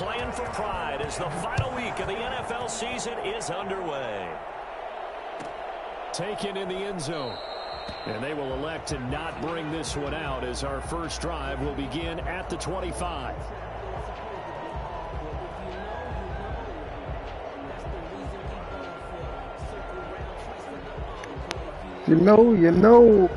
playing for pride as the final week of the NFL season is underway. Taken in the end zone. And they will elect to not bring this one out as our first drive will begin at the 25. You know.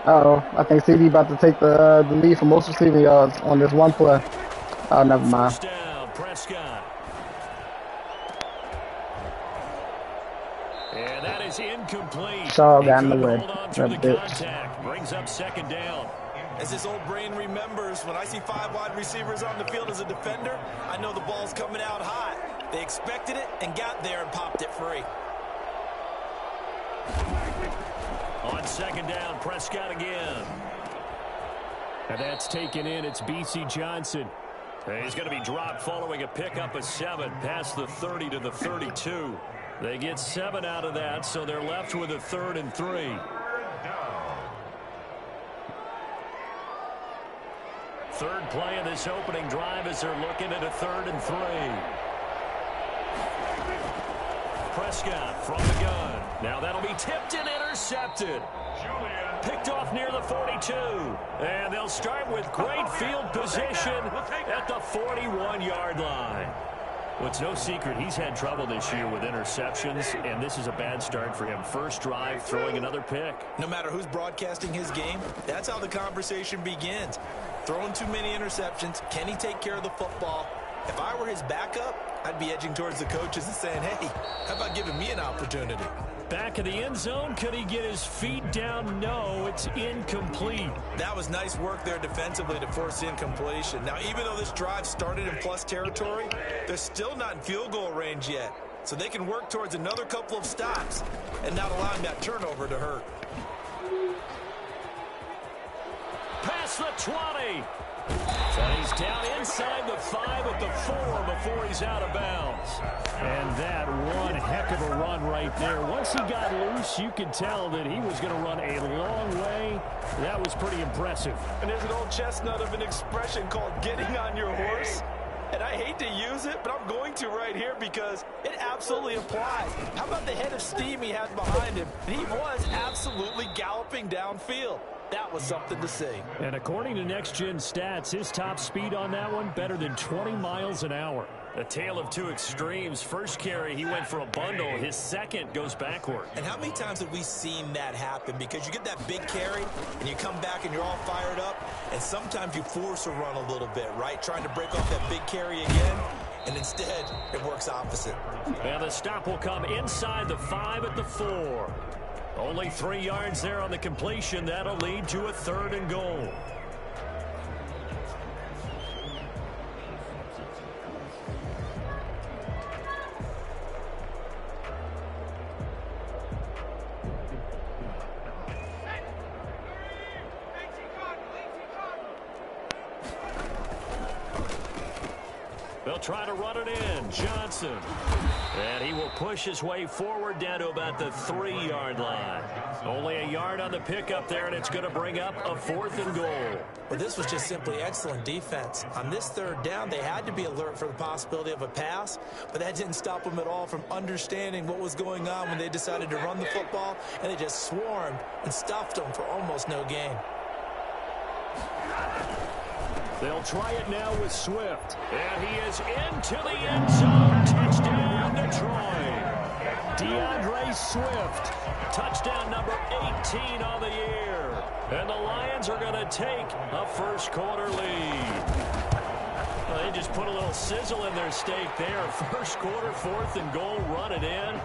Uh-oh, I think CD about to take the lead for most receiving yards on this one play. Oh, never mind. First down, Prescott. And that is incomplete. Shaw got in the way. Hold on through the contact. Brings up second down. As this old brain remembers, when I see 5 wide receivers on the field as a defender, I know the ball's coming out hot. They expected it and got there and popped it free. On second down, Prescott again. And that's taken in. It's B.C. Johnson. He's going to be dropped following a pickup of 7 past the 30 to the 32. They get 7 out of that, so they're left with a 3rd and 3. Third play of this opening drive as they're looking at a 3rd and 3. Prescott from the gun. Now that'll be tipped and intercepted. Picked off near the 42. And they'll start with great field position at the 41-yard line. Well, it's no secret he's had trouble this year with interceptions, and this is a bad start for him. First drive, throwing another pick. No matter who's broadcasting his game, that's how the conversation begins. Throwing too many interceptions. Can he take care of the football? If I were his backup, I'd be edging towards the coaches and saying, hey, how about giving me an opportunity? Back of the end zone. Could he get his feet down? No, it's incomplete. That was nice work there defensively to force incompletion. Now, even though this drive started in plus territory, they're still not in field goal range yet. So they can work towards another couple of stops and not allowing that turnover to hurt. Past the 20. And he's down inside the 5 at the 4 before he's out of bounds. And that one heck of a run right there. Once he got loose, you could tell that he was going to run a long way. That was pretty impressive. And there's an old chestnut of an expression called getting on your horse. And I hate to use it, but I'm going to right here because it absolutely applies. How about the head of steam he had behind him? He was absolutely galloping downfield. That was something to see. And according to Next Gen Stats, his top speed on that one, better than 20 miles an hour. A tale of two extremes. First carry, he went for a bundle. His second goes backward. And how many times have we seen that happen? Because you get that big carry, and you come back and you're all fired up, and sometimes you force a run a little bit, right? Trying to break off that big carry again, and instead, it works opposite. And the stop will come inside the 5 at the 4. Only 3 yards there on the completion. That'll lead to a 3rd and goal. They'll try to run it in. Johnson. And he will push his way forward down to about the 3-yard line. Only a yard on the pickup there, and it's going to bring up a 4th and goal. Well, this was just simply excellent defense. On this 3rd down, they had to be alert for the possibility of a pass, but that didn't stop them at all from understanding what was going on when they decided to run the football, and they just swarmed and stuffed them for almost no gain. They'll try it now with Swift. And he is into the end zone. Touchdown, Detroit. DeAndre Swift. Touchdown number 18 on the year. And the Lions are going to take a first-quarter lead. Well, they just put a little sizzle in their steak there. First quarter, 4th and goal, run it in.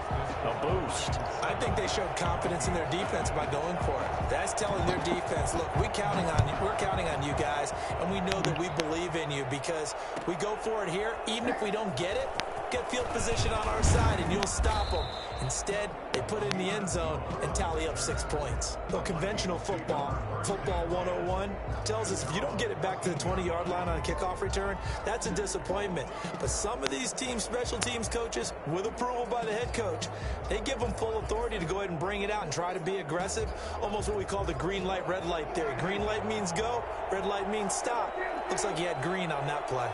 A boost. I think they showed confidence in their defense by going for it. That's telling their defense, look, we're counting on you guys, and we know that we believe in you because we go for it here. Even if we don't get it, get field position on our side, and you'll stop them. Instead, they put it in the end zone and tally up 6 points. Well, conventional football 101, tells us if you don't get it back to the 20-yard line on a kickoff return, that's a disappointment. But some of these special teams coaches, with approval by the head coach, they give them full authority to go ahead and bring it out and try to be aggressive, almost what we call the green light, red light theory. Green light means go, red light means stop. Looks like he had green on that play.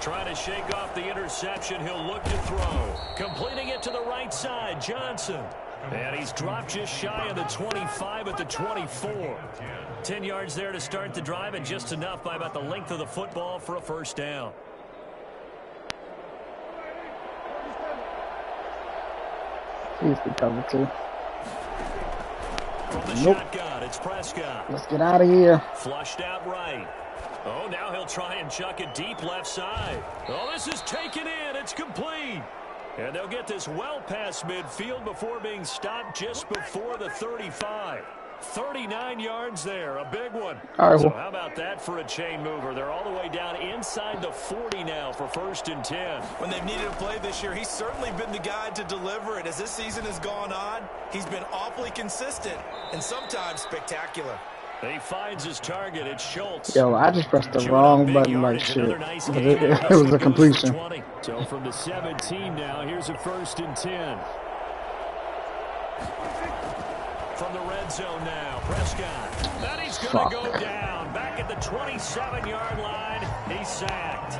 Trying to shake off the interception. He'll look to throw. Completing it to the right side, Johnson. And he's dropped just shy of the 25 at the 24. 10 yards there to start the drive, and just enough by about the length of the football for a first down. Please be covered too. From the shotgun, it's Prescott. Let's get out of here. Flushed out right. Oh, now he'll try and chuck it deep left side. Oh, this is taken in. It's complete. And they'll get this well past midfield before being stopped just before the 35. 39 yards there, a big one. All right, so how about that for a chain mover? They're all the way down inside the 40 now for 1st and 10. When they've needed a play this year, he's certainly been the guy to deliver it. As this season has gone on, he's been awfully consistent and sometimes spectacular. He finds his target. It's Schultz. Yo, I just pressed the wrong button like shit. It was a completion. So from the 17 now, here's a 1st and 10. From the red zone now, Prescott. And he's going to go down. Back at the 27-yard line, he's sacked.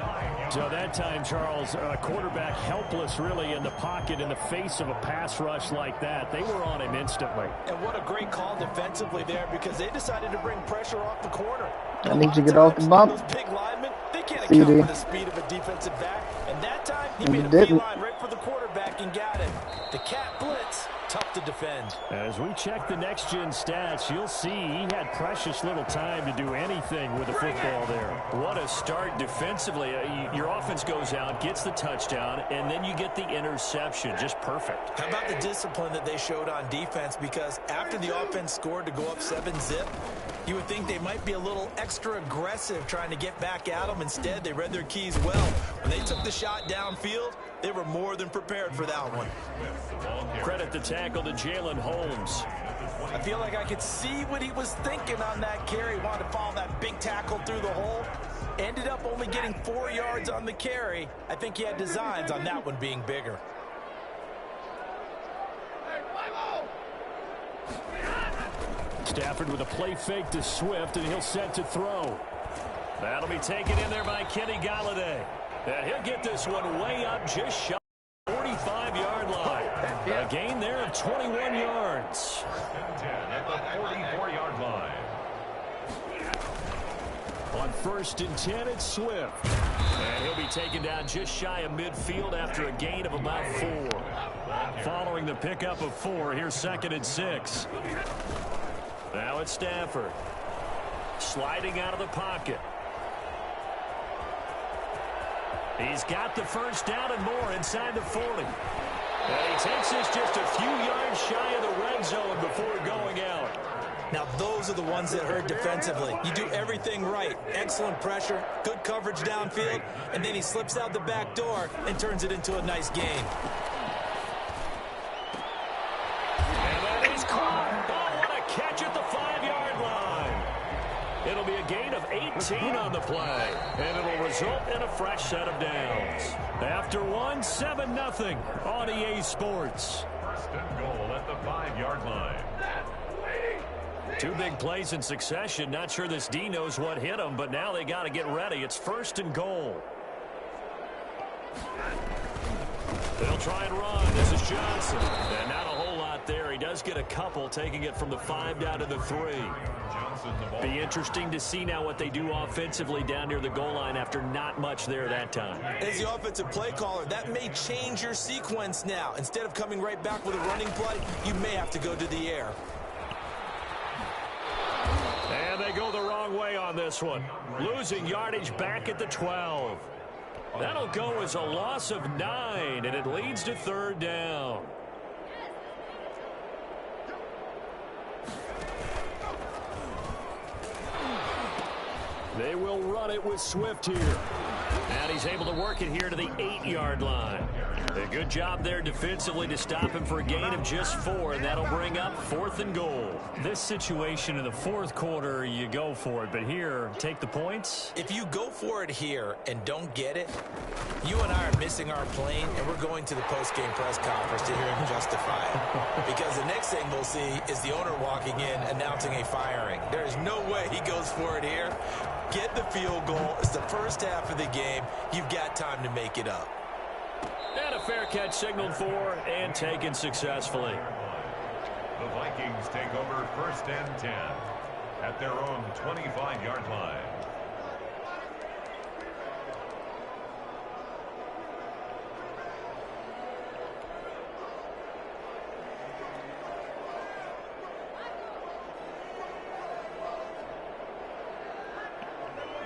So that time, Charles, quarterback helpless really in the pocket in the face of a pass rush like that. They were on him instantly. And what a great call defensively there, because they decided to bring pressure off the corner. I need to get off the bump. Those big linemen, they can't account for the speed of a defensive back. And that time, he made a beeline right for the quarterback and got him. The cat blitz, tough to defend. As we check the next-gen stats, you'll see he had precious little time to do anything with the football there. What a start defensively. Your offense goes out, gets the touchdown, and then you get the interception. Just perfect. How about the discipline that they showed on defense? Because after the offense scored to go up 7-zip, you would think they might be a little extra aggressive trying to get back at them. Instead, they read their keys well. When they took the shot downfield, they were more than prepared for that one. Credit the tackle to Jalen Holmes. I feel like I could see what he was thinking on that carry. Wanted to follow that big tackle through the hole. Ended up only getting 4 yards on the carry. I think he had designs on that one being bigger. Stafford with a play fake to Swift, and he'll set to throw. That'll be taken in there by Kenny Galladay. And he'll get this one way up just shy of the 45-yard line. A gain there of 21 yards. At the 44-yard line. On 1st and 10, it's Swift. And he'll be taken down just shy of midfield after a gain of about 4. Following the pickup of 4, here's 2nd and 6. Now it's Stafford. Sliding out of the pocket. He's got the first down and more inside the 40. And he takes this just a few yards shy of the red zone before going out. Now, those are the ones that hurt defensively. You do everything right. Excellent pressure, good coverage downfield, and then he slips out the back door and turns it into a nice gain. And that is caught. Oh, what a catch at the 5-yard line. It'll be a gain of 18 on the play, and it'll result in a fresh set of downs. After one, 7-0 on EA Sports. First and goal at the 5-yard line. 2 big plays in succession. Not sure this D knows what hit him, but now they got to get ready. It's 1st and goal. They'll try and run. This is Johnson. And not a whole lot there. He does get a couple, taking it from the 5 down to the 3. Be interesting to see now what they do offensively down near the goal line after not much there that time. As the offensive play caller, that may change your sequence now. Instead of coming right back with a running play, you may have to go to the air. And they go the wrong way on this one. Losing yardage back at the 12. That'll go as a loss of 9, and it leads to 3rd down. They will run it with Swift here. And he's able to work it here to the 8-yard line. A good job there defensively to stop him for a gain of just 4, and that'll bring up 4th and goal. This situation in the fourth quarter, you go for it, but here, take the points. If you go for it here and don't get it, you and I are missing our plane, and we're going to the post-game press conference to hear him justify it. Because the next thing we'll see is the owner walking in announcing a firing. There is no way he goes for it here. Get the field goal. It's the first half of the game. You've got time to make it up. And a fair catch signaled for and taken successfully. The Vikings take over 1st and 10 at their own 25-yard line.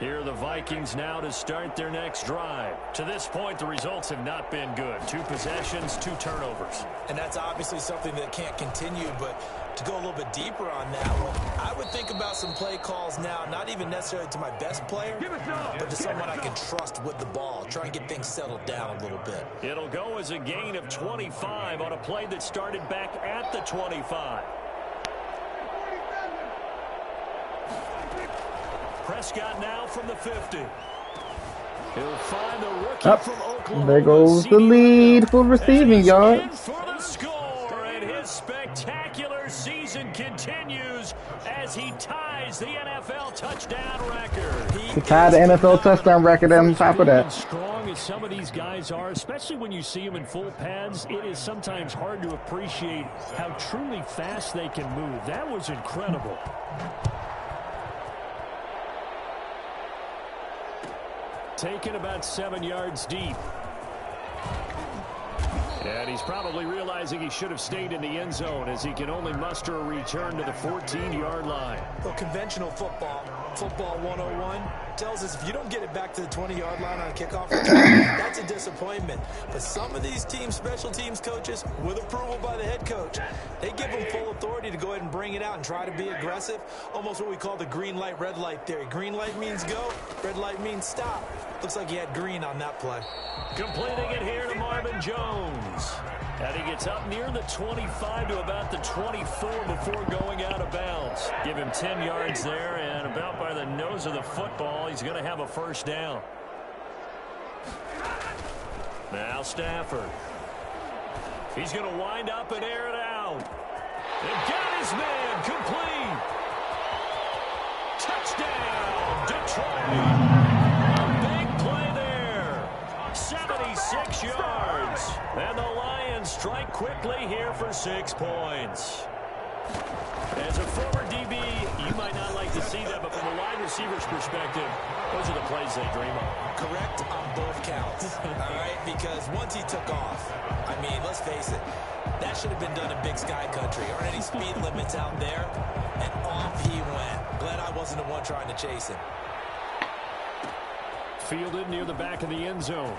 Here are the Vikings now to start their next drive. To this point, the results have not been good. 2 possessions, 2 turnovers. And that's obviously something that can't continue, but to go a little bit deeper on that one, I would think about some play calls now, not even necessarily to my best player, but to someone I can trust with the ball. Try and get things settled down a little bit. It'll go as a gain of 25 on a play that started back at the 25. Prescott now from the 50. He'll find the rookie from Oklahoma. There goes the lead for receiving yards. For the score, and his spectacular season continues as he ties the NFL touchdown record. He tied the NFL touchdown record on top of that. Strong as some of these guys are, especially when you see them in full pads, it is sometimes hard to appreciate how truly fast they can move. That was incredible. Taken about 7 yards deep. And he's probably realizing he should have stayed in the end zone as he can only muster a return to the 14-yard line. Well, conventional football 101, tells us if you don't get it back to the 20-yard line on a kickoff return, that's a disappointment. But some of these teams, special teams coaches, with approval by the head coach, they give them full authority to go ahead and bring it out and try to be aggressive, almost what we call the green light, red light theory. Green light means go, red light means stop. Looks like he had green on that play. Completing it here to Marvin Jones. And he gets up near the 25 to about the 24 before going out of bounds. Give him 10 yards there, and about by the nose of the football, he's going to have a first down. Now Stafford. He's going to wind up and air it out. And got his man complete. Touchdown, Detroit. 76 yards. And the Lions strike quickly here for 6 points. As a former DB, you might not like to see that, but from a wide receiver's perspective, those are the plays they dream of. Correct on both counts, all right? Because once he took off, I mean, let's face it, that should have been done in Big Sky Country. Aren't any speed limits out there? And off he went. Glad I wasn't the one trying to chase him. Fielded near the back of the end zone.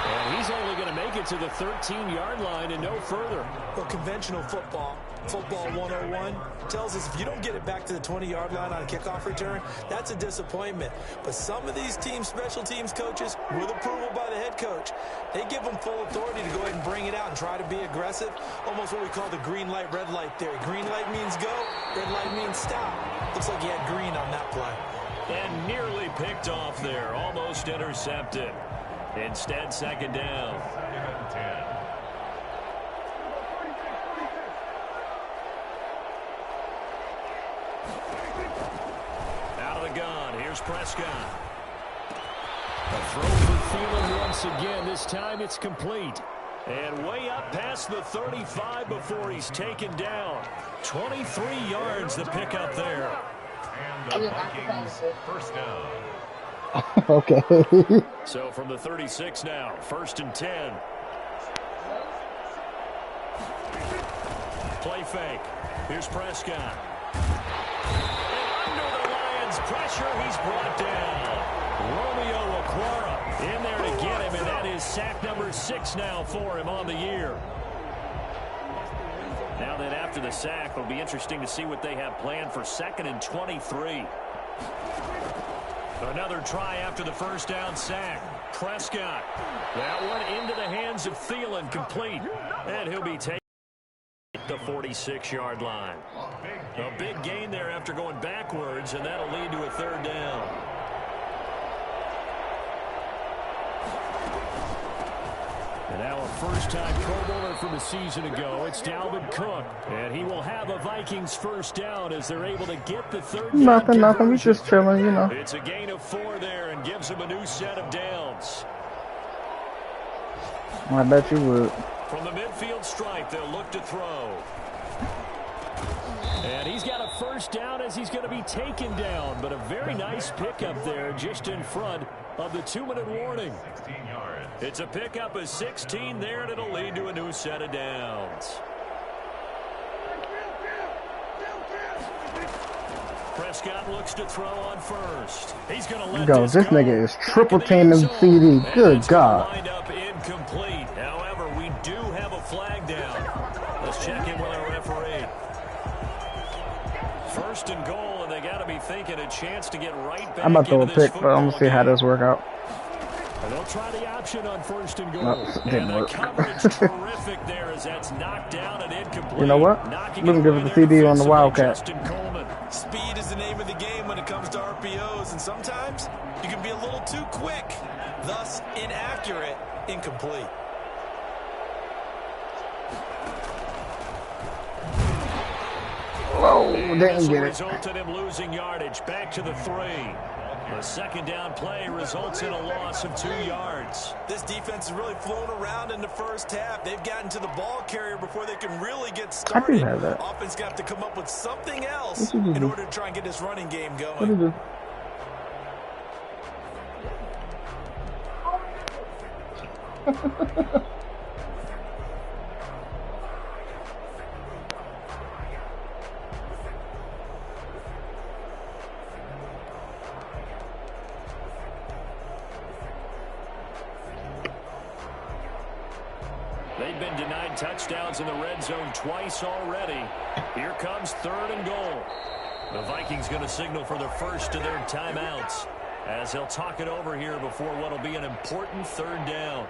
And he's only going to make it to the 13-yard line and no further. Well, conventional football 101, tells us if you don't get it back to the 20-yard line on a kickoff return, that's a disappointment. But some of these teams, special teams coaches, with approval by the head coach, they give them full authority to go ahead and bring it out and try to be aggressive, almost what we call the green light, red light theory. Green light means go, red light means stop. Looks like he had green on that play. And nearly picked off there, almost intercepted. Instead, second down. 2nd and 10. Out of the gun, here's Prescott. A throw for Thielen once again. This time it's complete. And way up past the 35 before he's taken down. 23 yards to pick up there. And the Vikings first down. Okay. So from the 36 now, 1st and 10. Play fake. Here's Prescott. And under the Lions' pressure, he's brought down. Romeo Okwara in there to get him, and that is sack number 6 now for him on the year. Now then, after the sack, it'll be interesting to see what they have planned for 2nd and 23. Another try after the first down sack. Prescott. That one into the hands of Thielen, complete. And he'll be taken at the 46-yard line. A big gain there after going backwards, and that'll lead to a third down. And now a first-time Pro Bowler from a season ago. It's Dalvin Cook. And he will have a Vikings first down as they're able to get the third down. Nothing. We just chilling, you know. It's a gain of 4 there and gives him a new set of downs. I bet you would. From the midfield stripe, they'll look to throw. And he's got a first down as he's going to be taken down. But a very nice pickup there just in front of the 2-minute warning. 16 yards. It's a pickup of 16 there, and it'll lead to a new set of downs. Prescott looks to throw on first. He's going to let This nigga is triple teaming CD. Good God. Wind up incomplete. However, we do have a flag down. Let's check in with our referee. First and goal, and they got to be thinking a chance to get right back. I'm about to throw a pick, but I'm gonna see how this work out. And they'll try the option on first and goal. No, didn't work. Coverage terrific there as that's knocked down and incomplete. You know what? We're gonna give it the CD on the Wildcat. Speed is the name of the game when it comes to RPOs, and sometimes you can be a little too quick, thus inaccurate, incomplete. Whoa, didn't get it. Resulted in losing yardage. Back to the 3. The second down play results in a loss of 2 yards. This defense has really flown around in the first half. They've gotten to the ball carrier before they can really get started. Offense got to come up with something else in order to try and get this running game going. They've been denied touchdowns in the red zone twice already. Here comes 3rd and goal. The Vikings going to signal for the first of their timeouts as they'll talk it over here before what will be an important 3rd down.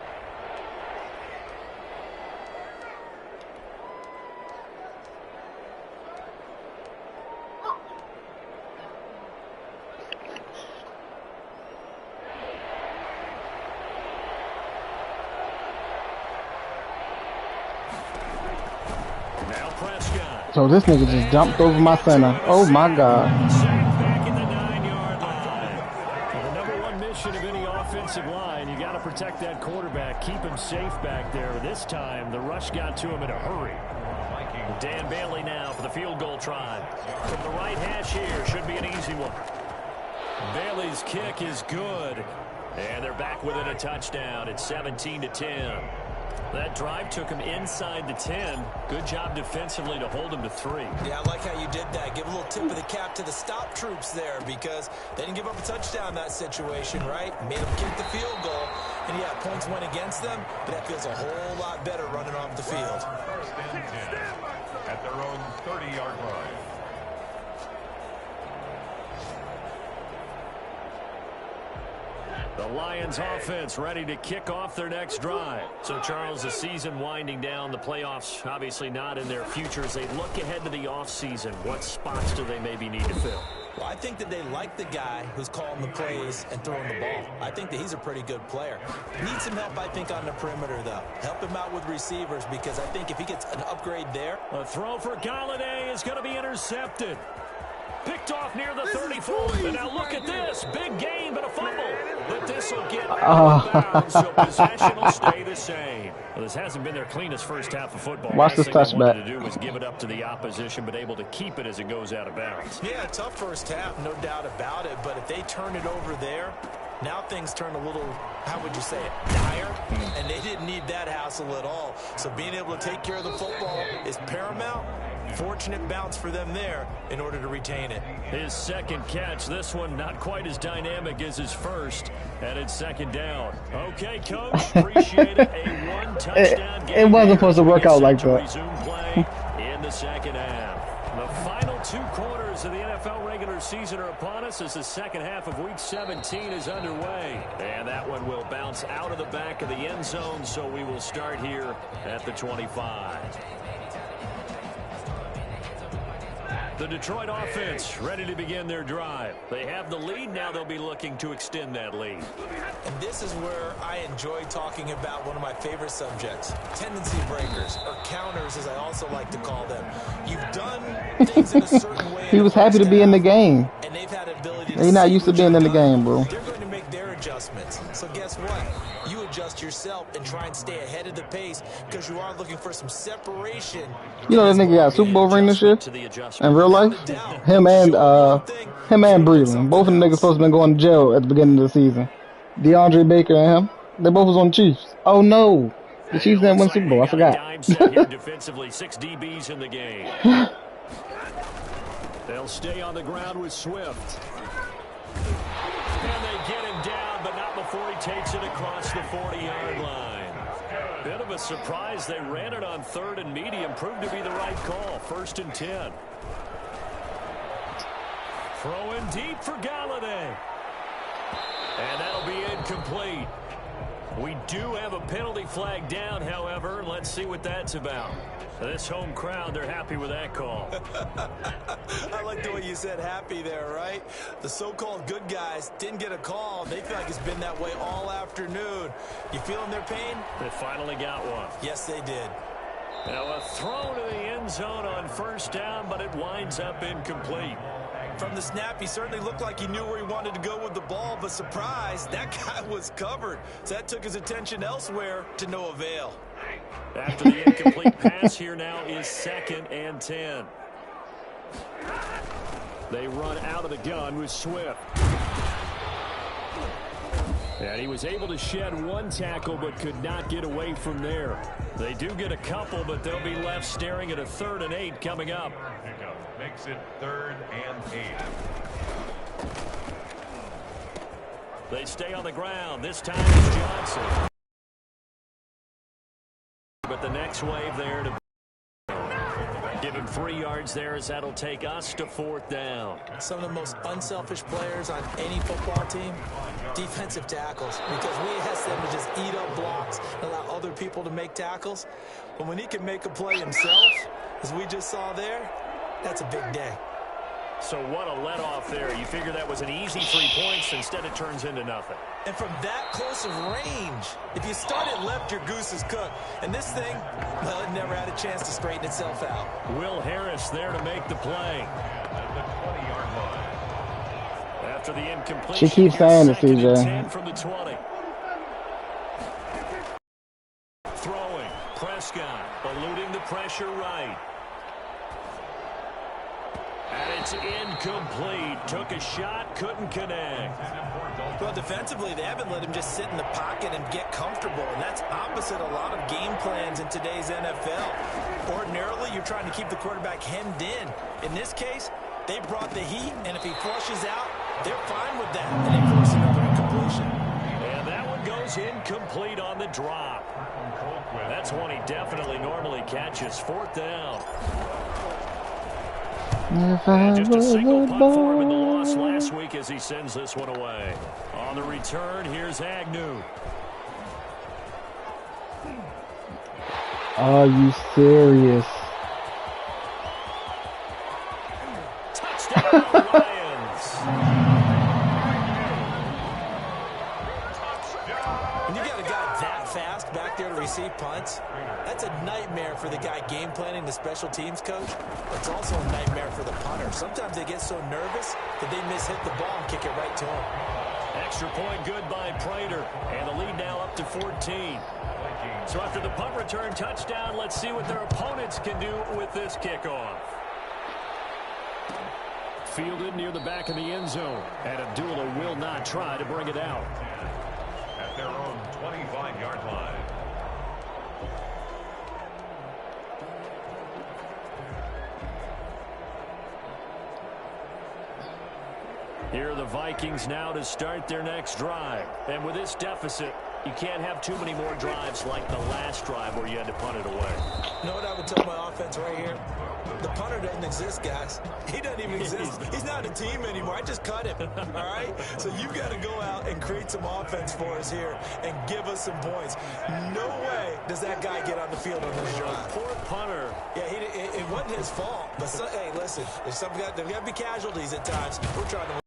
So this nigga just jumped over my center. Oh my God. Back in the 9-yard line. The number one mission of any offensive line, you got to protect that quarterback, keep him safe back there. This time, the rush got to him in a hurry. Dan Bailey now for the field goal try. From the right hash here, should be an easy one. Bailey's kick is good. And they're back within a touchdown. It's 17-10. That drive took him inside the 10. Good job defensively to hold him to 3. Yeah, I like how you did that. Give a little tip of the cap to the stop troops there because they didn't give up a touchdown in that situation, right? Made them kick the field goal. And, yeah, points went against them, but that feels a whole lot better running off the field. First and 10 at their own 30-yard line. The Lions offense ready to kick off their next drive. So, Charles, the season winding down, the playoffs obviously not in their future. As they look ahead to the offseason, what spots do they maybe need to fill? Well, I think that they like the guy who's calling the plays and throwing the ball. I think that he's a pretty good player. Needs some help, I think, on the perimeter, though. Help him out with receivers because I think if he gets an upgrade there. A throw for Galladay is going to be intercepted. Picked off near the 34. And now look at this. Big gain, but a fumble. But this will get out of bounds, so possession will stay the same. Well, this hasn't been their cleanest first half of football. Watch this touchback. What they wanted touchback. to do was give it up to the opposition, but able to keep it as it goes out of bounds. Yeah, tough first half, no doubt about it. But if they turn it over there, now things turn a little, how would you say it, dire? And they didn't need that hassle at all. So being able to take care of the football is paramount. Fortunate bounce for them there in order to retain it. His second catch, this one not quite as dynamic as his first, and it's 2nd down. Okay, Coach, appreciate it. A one-touchdown game. It wasn't supposed to work out like that. Resume play in the second half. The final 2 quarters hours of the NFL regular season are upon us as the second half of Week 17 is underway. And that one will bounce out of the back of the end zone, so we will start here at the 25. The Detroit offense ready to begin their drive. They have the lead. Now they'll be looking to extend that lead. And this is where I enjoy talking about one of my favorite subjects, tendency breakers, or counters as I also like to call them. You've done things in a certain way. He was happy to be in the game. And they've had ability to He's not used to being in the game, bro. They're going to make their adjustments. So guess what? You adjust yourself and try and stay ahead of the pace because you are looking for some separation. You know that nigga got a Super Bowl ring this year? In real life? Him and Breland. Both of them niggas supposed to been going to jail at the beginning of the season. DeAndre Baker and him. They both was on the Chiefs. Oh no. The Chiefs didn't win Super Bowl. I forgot. Defensively, 6 DBs in the game. They'll stay on the ground with Swift. And they get him down, but not before he takes it across the 40-yard line. Bit of a surprise. They ran it on 3rd and medium. Proved to be the right call. 1st and 10. Throwing deep for Galladay. And that'll be incomplete. We do have a penalty flag down, however. Let's see what that's about. This home crowd, they're happy with that call. I like the way you said happy there, right? The so-called good guys didn't get a call. They feel like it's been that way all afternoon. You feeling their pain? They finally got one. Yes, they did. Now a throw to the end zone on 1st down, but it winds up incomplete. From the snap, he certainly looked like he knew where he wanted to go with the ball, but surprise, that guy was covered. So that took his attention elsewhere to no avail. After the incomplete pass, here now is 2nd and 10. They run out of the gun with Swift. And he was able to shed 1 tackle but could not get away from there. They do get a couple, but they'll be left staring at a 3rd and 8 coming up. Makes it 3rd and 8. They stay on the ground. This time it's Johnson. But the next wave there to give him 3 yards there as that'll take us to 4th down. Some of the most unselfish players on any football team, defensive tackles, because we ask them to just eat up blocks and allow other people to make tackles. But when he can make a play himself, as we just saw there, that's a big day. So what a let-off there. You figure that was an easy 3 points. Instead, it turns into nothing. And from that close of range, if you start it left, your goose is cooked. And this thing, well, it never had a chance to straighten itself out. Will Harris there to make the play. At the 20-yard line. After the incompletion, she keeps saying it, CJ. From the 20. Throwing. Prescott eluding the pressure right. And it's incomplete. Took a shot, couldn't connect. Well, defensively, they haven't let him just sit in the pocket and get comfortable, and that's opposite a lot of game plans in today's NFL. Ordinarily, you're trying to keep the quarterback hemmed in. In this case, they brought the heat, and if he flushes out, they're fine with that, and they force another incompletion. And that one goes incomplete on the drop. That's one he definitely normally catches. 4th down. And just a single punt for him in the loss last week as he sends this one away. On the return, here's Agnew. Are you serious? Touchdown, Lions. When you got a guy that fast back there to receive punts, that's a nightmare for the guy game planning, the special teams coach. It's also a nightmare for the punter. Sometimes they get so nervous that they mishit the ball and kick it right to him. Extra point good by Prater. And the lead now up to 14. So after the punt return touchdown, let's see what their opponents can do with this kickoff. Fielded near the back of the end zone. And Abdullah will not try to bring it out. At their own 25-yard line. Here are the Vikings now to start their next drive. And with this deficit, You can't have too many more drives like the last drive where you had to punt it away. You know what I would tell my offense right here? The punter doesn't exist, guys. He doesn't even exist. He's not a team anymore. I just cut him, all right? So you've got to go out and create some offense for us here and give us some points. No way does that guy get on the field on this drive. Poor punter. Yeah, it wasn't his fault. But, hey, listen, there's got to be casualties at times. We're trying to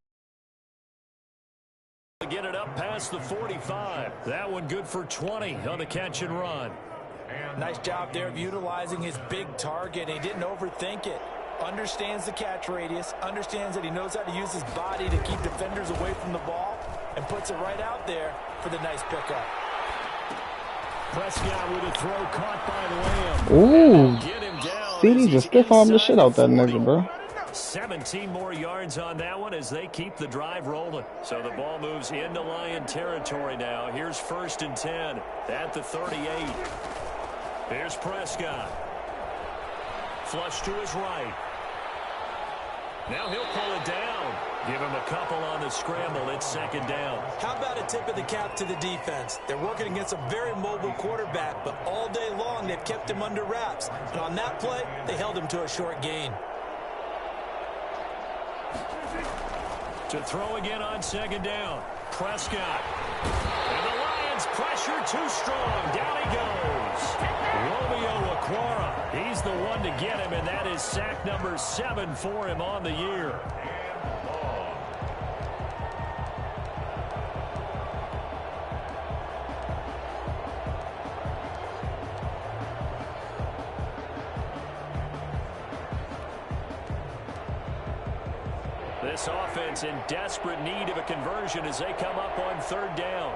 get it up past the 45. That one good for 20 on the catch and run. Nice job there of utilizing his big target. He didn't overthink it. Understands the catch radius. Understands that he knows how to use his body to keep defenders away from the ball. And puts it right out there for the nice pickup. Prescott with a throw caught by Lamb. Ooh. CD just stiff-armed the shit out that nigga, bro. 17 more yards on that one as they keep the drive rolling. So the ball moves into Lion territory now. Here's 1st and 10 at the 38. Here's Prescott. Flush to his right. Now he'll pull it down. Give him a couple on the scramble. It's 2nd down. How about a tip of the cap to the defense? They're working against a very mobile quarterback, but all day long they've kept him under wraps. And on that play, they held him to a short gain. To throw again on 2nd down. Prescott. And the Lions pressure too strong. Down he goes. Romeo Okwara. He's the one to get him, and that is sack number 7 for him on the year. This offense in desperate need of a conversion as they come up on 3rd down.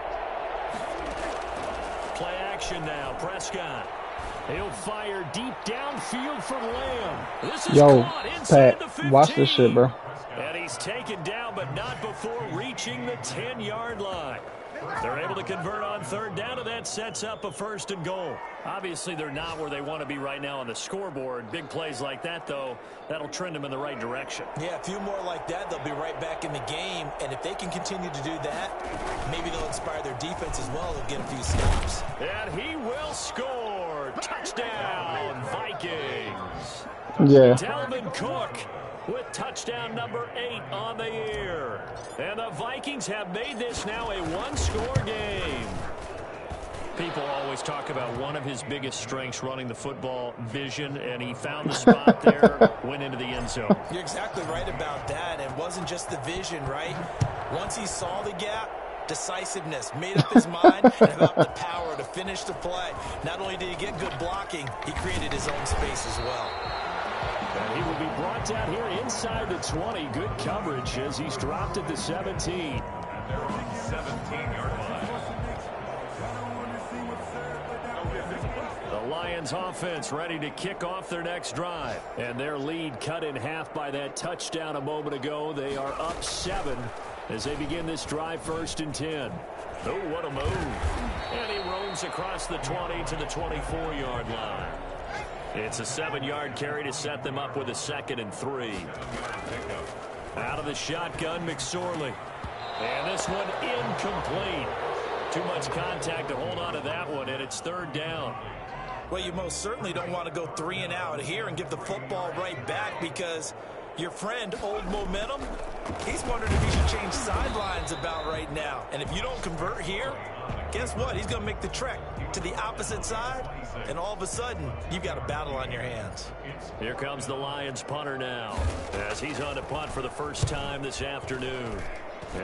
Play action now. Prescott. He'll fire deep downfield for Lamb. This is caught inside the 15. Watch this shit, bro. And he's taken down, but not before reaching the 10-yard line. They're able to convert on 3rd down, and that sets up a 1st and goal. Obviously, they're not where they want to be right now on the scoreboard. Big plays like that, though, that'll trend them in the right direction. Yeah, a few more like that, they'll be right back in the game. And if they can continue to do that, maybe they'll inspire their defense as well and get a few stops. And he will score. Touchdown, Vikings. Yeah. Dalvin Cook with touchdown number 8 on the year. And the Vikings have made this now a one-score game. People always talk about one of his biggest strengths running the football, vision, and he found the spot there, went into the end zone. You're exactly right about that. It wasn't just the vision, right? Once he saw the gap, decisiveness, made up his mind, and about the power to finish the play. Not only did he get good blocking, he created his own space as well. And he will be brought down here inside the 20. Good coverage as he's dropped at the 17. And they're on the 17-yard line. The Lions offense ready to kick off their next drive. And their lead cut in half by that touchdown a moment ago. They are up 7 as they begin this drive 1st and 10. Oh, what a move. And he roams across the 20 to the 24-yard line. It's a 7-yard carry to set them up with a 2nd and 3. Out of the shotgun, McSorley. And this one incomplete. Too much contact to hold on to that one, and it's 3rd down. Well, you most certainly don't want to go 3 and out here and give the football right back because your friend, Old Momentum, he's wondering if he should change sidelines about right now. And if you don't convert here, guess what? He's going to make the trek to the opposite side, and all of a sudden, you've got a battle on your hands. Here comes the Lions punter now as he's on to punt for the first time this afternoon.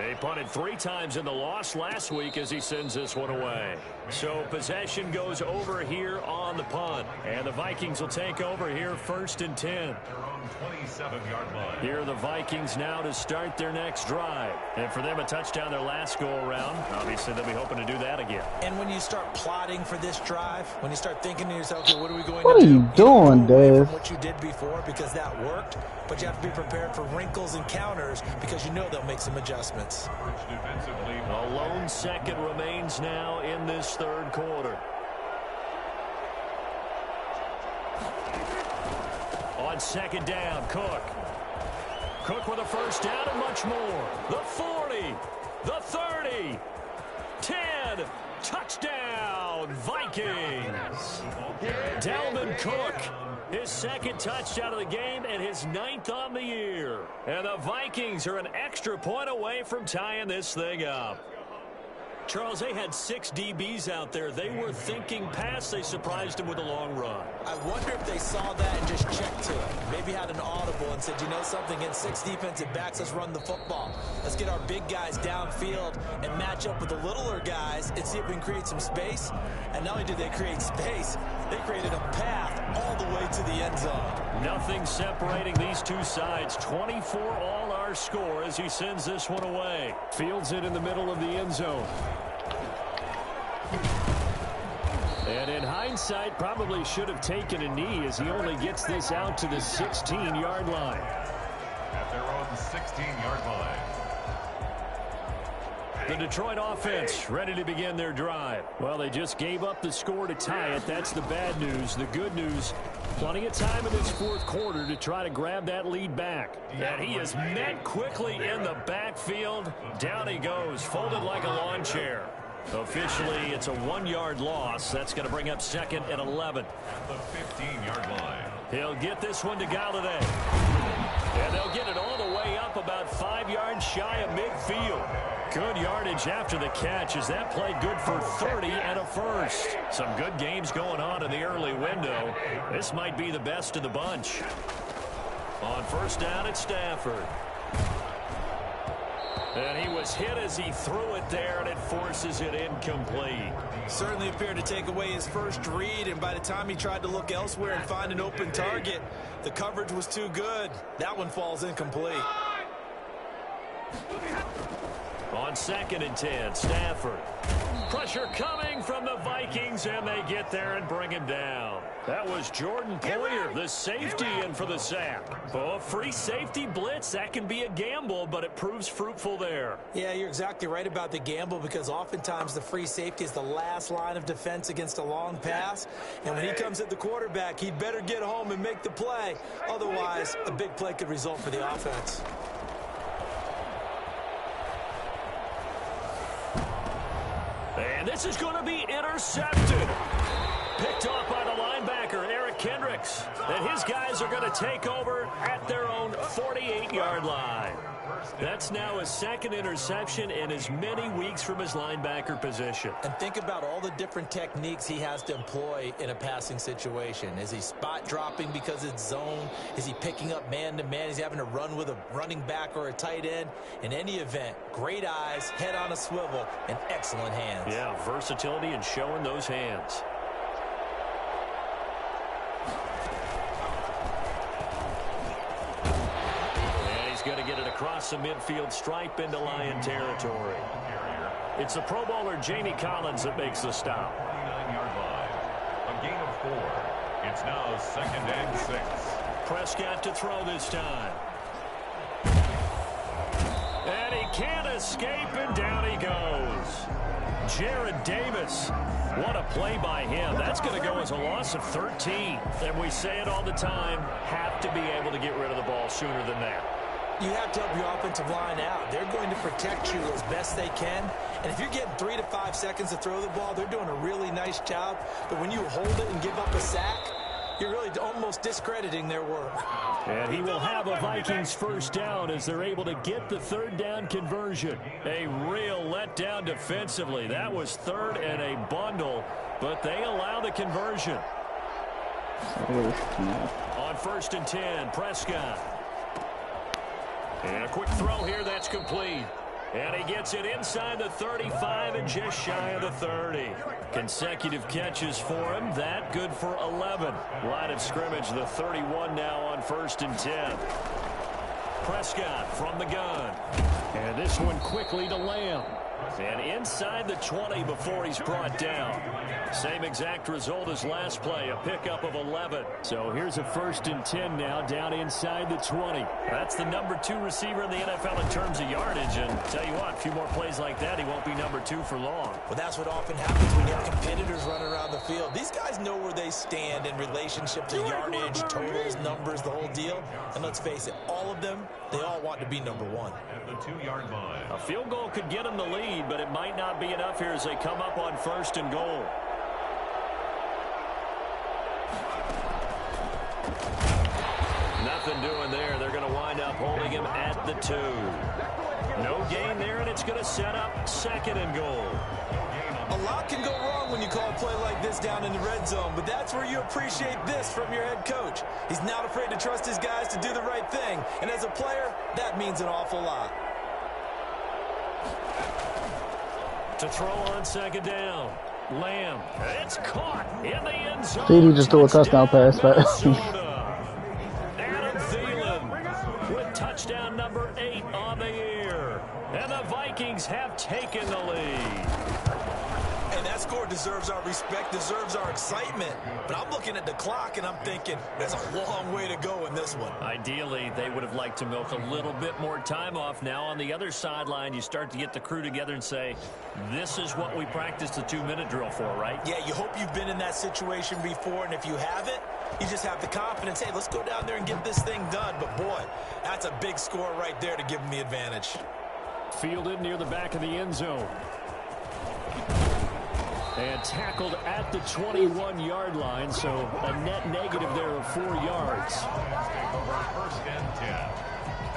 He punted 3 times in the loss last week as he sends this one away. So possession goes over here on the punt. And the Vikings will take over here 1st and 10. Their own 27-yard line. Here are the Vikings now to start their next drive. And for them, a touchdown their last go-around. Obviously, they'll be hoping to do that again. And when you start plotting for this drive, when you start thinking to yourself, okay, what are we going What to are do? you doing, Dave? From what you did before because that worked. But you have to be prepared for wrinkles and counters because you know they'll make some adjustments. Defensively, A lone second remains now in this 3rd quarter. On 2nd down, Cook. Cook with a 1st down and much more. The 40, the 30, 10, Touchdown, Vikings. Dalvin Cook, his second touchdown of the game and his 9th on the year. And the Vikings are an extra point away from tying this thing up. Charles, they had 6 DBs out there. They were thinking pass. They surprised him with a long run. I wonder if they saw that and just checked to it. Maybe had an audible and said, you know something, against 6 defensive backs, let's run the football. Let's get our big guys downfield and match up with the littler guys and see if we can create some space. And not only did they create space, they created a path all the way to the end zone. Nothing separating these two sides. 24 all our score as he sends this one away. Fields it in the middle of the end zone. And in hindsight, probably should have taken a knee as he only gets this out to the 16-yard line. At their own 16-yard line. The Detroit offense ready to begin their drive. Well, they just gave up the score to tie it. That's the bad news. The good news, plenty of time in this fourth quarter to try to grab that lead back. And he is met quickly in the backfield. Down he goes, folded like a lawn chair. Officially, it's a 1-yard loss. That's going to bring up 2nd and 11. At the 15-yard line. He'll get this one to Galladay. And they'll get it all the way up about 5 yards shy of midfield. Good yardage after the catch as that played good for 30 and a first. Some good games going on in the early window. This might be the best of the bunch. On first down, it's Stafford. And he was hit as he threw it there, and it forces it incomplete. Certainly appeared to take away his first read, and by the time he tried to look elsewhere and find an open target, the coverage was too good. That one falls incomplete. On 2nd and 10, Stafford. Pressure coming from the Vikings, and they get there and bring him down. That was Jordan Poyer, the safety, in for the sack. Oh, free safety blitz, that can be a gamble, but it proves fruitful there. Yeah, you're exactly right about the gamble because oftentimes the free safety is the last line of defense against a long pass. And when he comes at the quarterback, he'd better get home and make the play. Otherwise, a big play could result for the offense. And this is going to be intercepted. Picked off by the linebacker, Eric Kendricks. And his guys are going to take over at their own 48-yard line. That's now his 2nd interception in as many weeks from his linebacker position. And think about all the different techniques he has to employ in a passing situation. Is he spot dropping because it's zone? Is he picking up man-to-man? Is he having to run with a running back or a tight end? In any event, great eyes, head on a swivel, and excellent hands. Yeah, versatility and showing those hands. Going to get it across the midfield stripe into Lion territory. It's the Pro Bowler Jamie Collins that makes the stop. 29-yard line. A gain of 4. It's now 2nd and 6. Prescott to throw this time. And he can't escape, and down he goes. Jared Davis. What a play by him. That's going to go as a loss of 13. And we say it all the time, have to be able to get rid of the ball sooner than that. You have to help your offensive line out. They're going to protect you as best they can. And if you're getting 3 to 5 seconds to throw the ball, they're doing a really nice job. But when you hold it and give up a sack, you're really almost discrediting their work. And he will have a Vikings first down as they're able to get the 3rd down conversion. A real letdown defensively. That was 3rd and a bundle, but they allow the conversion. On 1st and 10, Prescott. And a quick throw here, that's complete. And he gets it inside the 35 and just shy of the 30. Consecutive catches for him. That good for 11. Line of scrimmage, the 31 now on 1st and 10. Prescott from the gun. And this one quickly to Lamb. And inside the 20 before he's brought down. Same exact result as last play, a pickup of 11. So here's a 1st and 10 now, down inside the 20. That's the number 2 receiver in the NFL in terms of yardage. And tell you what, a few more plays like that, he won't be number 2 for long. Well, that's what often happens when you have competitors running around the field. These guys know where they stand in relationship to yardage, totals, numbers, the whole deal. And let's face it, all of them, they all want to be number 1. At the 2-yard line. A field goal could get him the lead. lead, but it might not be enough here as they come up on 1st and goal. Nothing doing there. They're going to wind up holding him at the 2. No gain there, and it's going to set up 2nd and goal. A lot can go wrong when you call a play like this down in the red zone, but that's where you appreciate this from your head coach. He's not afraid to trust his guys to do the right thing, and as a player, that means an awful lot. To throw on 2nd down. Lamb. It's caught in the end zone. CD just threw a touchdown pass. Touchdown number 8 on the year. And the Vikings have taken the lead. And that score deserves our respect, deserves our excitement. But I'm looking at the clock and I'm thinking there's a long way to go in this one. Ideally, they would have liked to milk a little bit more time off. Now on the other sideline, you start to get the crew together and say, this is what we practiced the 2-minute drill for, right? Yeah, you hope you've been in that situation before, and if you haven't, you just have the confidence, hey, let's go down there and get this thing done. But, boy, that's a big score right there to give them the advantage. Fielded near the back of the end zone. And tackled at the 21-yard line, so a net negative there of 4 yards. Take over 1st and 10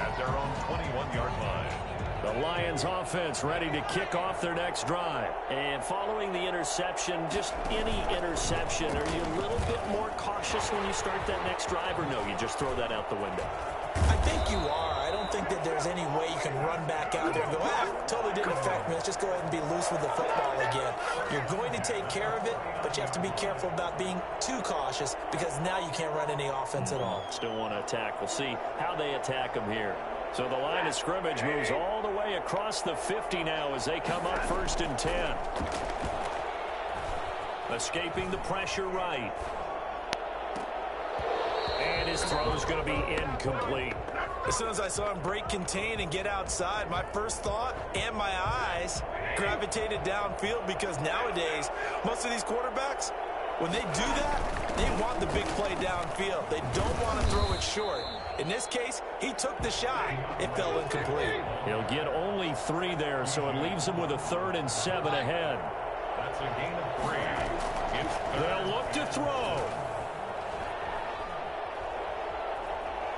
at their own 21-yard line. The Lions offense ready to kick off their next drive. And following the interception, just any interception, are you a little bit more cautious when you start that next drive, or no, you just throw that out the window? I think you are. I don't think that there's any way you can run back out there and go, totally didn't affect me. Let's just go ahead and be loose with the football again. You're going to take care of it, but you have to be careful about being too cautious because now you can't run any offense at all. Still want to attack. We'll see how they attack them here. So the line of scrimmage moves all the way across the 50 now as they come up 1st and 10. Escaping the pressure right. And his throw is going to be incomplete. As soon as I saw him break contain and get outside, my first thought and my eyes gravitated downfield because nowadays, most of these quarterbacks, when they do that, they want the big play downfield. They don't want to throw it short. In this case, he took the shot. It fell incomplete. He'll get only 3 there, so it leaves him with a 3rd and 7 ahead. That's a gain of 3. It's They'll look to throw.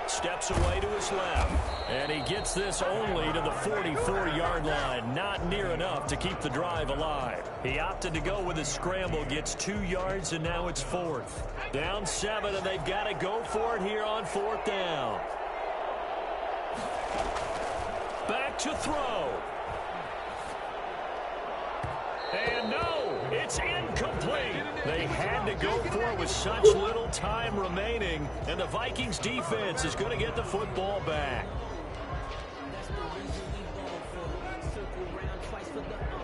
Steps away to his left. And he gets this only to the 44-yard line. Not near enough to keep the drive alive. He opted to go with a scramble, gets 2 yards, and now it's 4th. Down 7, and they've got to go for it here on 4th down. Back to throw. And no, it's incomplete. They had to go for it with such little time remaining, and the Vikings defense is going to get the football back.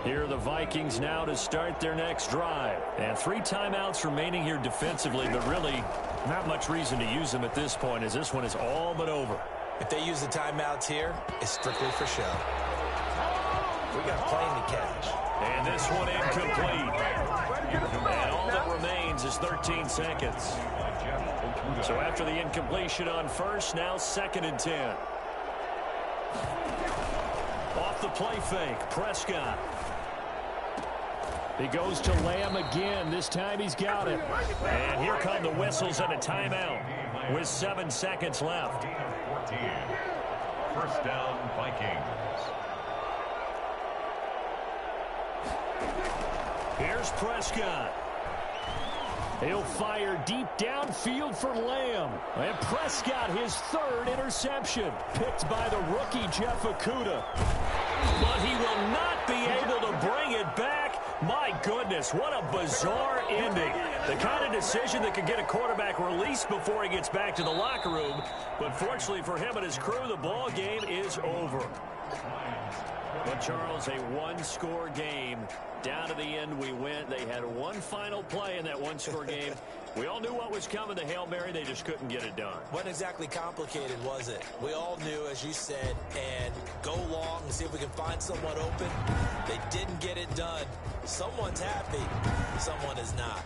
Here are the Vikings now to start their next drive. And 3 timeouts remaining here defensively, but really not much reason to use them at this point as this one is all but over. If they use the timeouts here, it's strictly for show. We got a plane to catch. And this one incomplete. And all that remains is 13 seconds. So after the incompletion on 1st, now 2nd and 10. Off the play fake, Prescott. He goes to Lamb again. This time he's got it. And here come the whistles and a timeout with 7 seconds left. 1st down, Vikings. Here's Prescott. He'll fire deep downfield for Lamb. And Prescott, his 3rd interception. Picked by the rookie, Jeff Okudah. But he will not be able to bring it back. My goodness, what a bizarre ending. The kind of decision that could get a quarterback released before he gets back to the locker room. But fortunately for him and his crew, the ball game is over. But, Charles, a 1-score game. Down to the end we went. They had one final play in that 1-score game. We all knew what was coming, the Hail Mary. They just couldn't get it done. Wasn't exactly complicated, was it? We all knew, as you said, and go long and see if we can find someone open. They didn't get it done. Someone's happy. Someone is not.